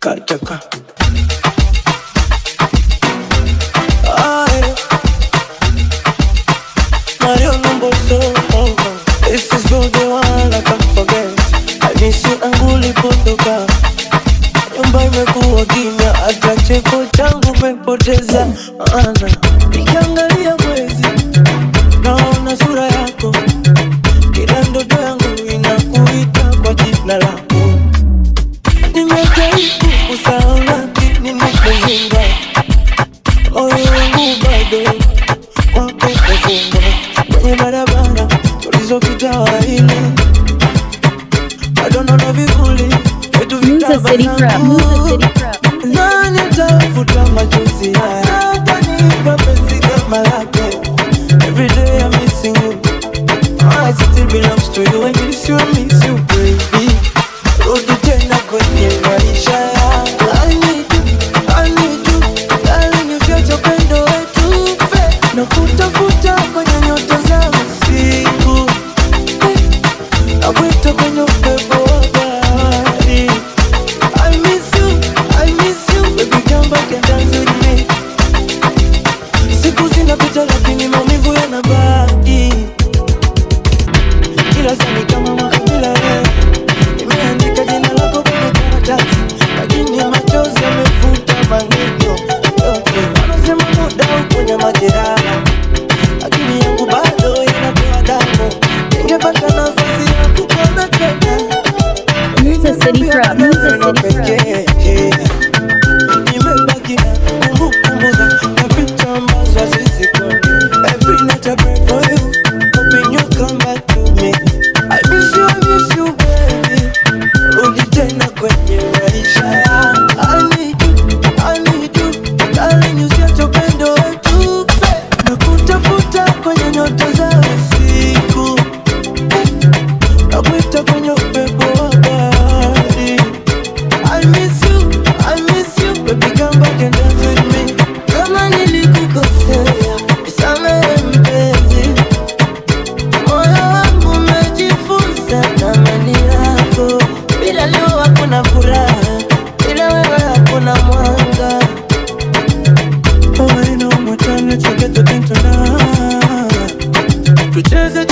Kataka. Mario number so this is for the one I can't forget. I miss you anguli pondoka. Nyumba imekuwa kimya, hata cheko changu umepoteza maana. Nikiangalia mwezi naona sura yako, kila ndoto yangu inakuita kwa jina lako. Nimejaribu kusahau lakini nimekuzinga, moyo wangu bado kwako umefungwa. Kwenye barabara tulizopita wawili, bado naona vivuli vitu vitabasamu. Nani atafuta machozi haya, atanipa penzi kama lako. Every day I'm missing you, my heart still belongs to you. I miss you, baby. Rudi tena kwenye maisha yangu. I need you, darling, usiache upendo wetu. Nakutafuta kwenye nyota za usiku, nakuita kwenye upepo wa bahari. I miss you, baby, come back and dance with me. Siku zinapita lakini maumivu yanabaki. Kila saa ni kama makabila leo, nimeandika jina lako kwenye karatasi, lakini machozi yamefuta maneno yote. Wanasema muda huponya majeraha, lakini yangu bado yanatoa damu. Ningepata nafasi ya kukuona tena, nimebaki na kumbukumbu za picha ambazo hazizikoni. Every night I pray for you, hoping you come back to me. I miss you, baby. Rudi tena kwenye maisha yangu. I need you, darling, usiache upendo wetu. Nakutafuta kwenye nyota za usiku, nakuita kwenye upepo wa bahari. I miss you, baby, come back and dance with me. Kama nilikukosea, nisamehe mpenzi. Moyo wangu umejifunza thamani yako. Bila leo hakuna furaha, bila wewe hakuna mwanga. Oh, I know what time, let's get to think tonight. Tucheze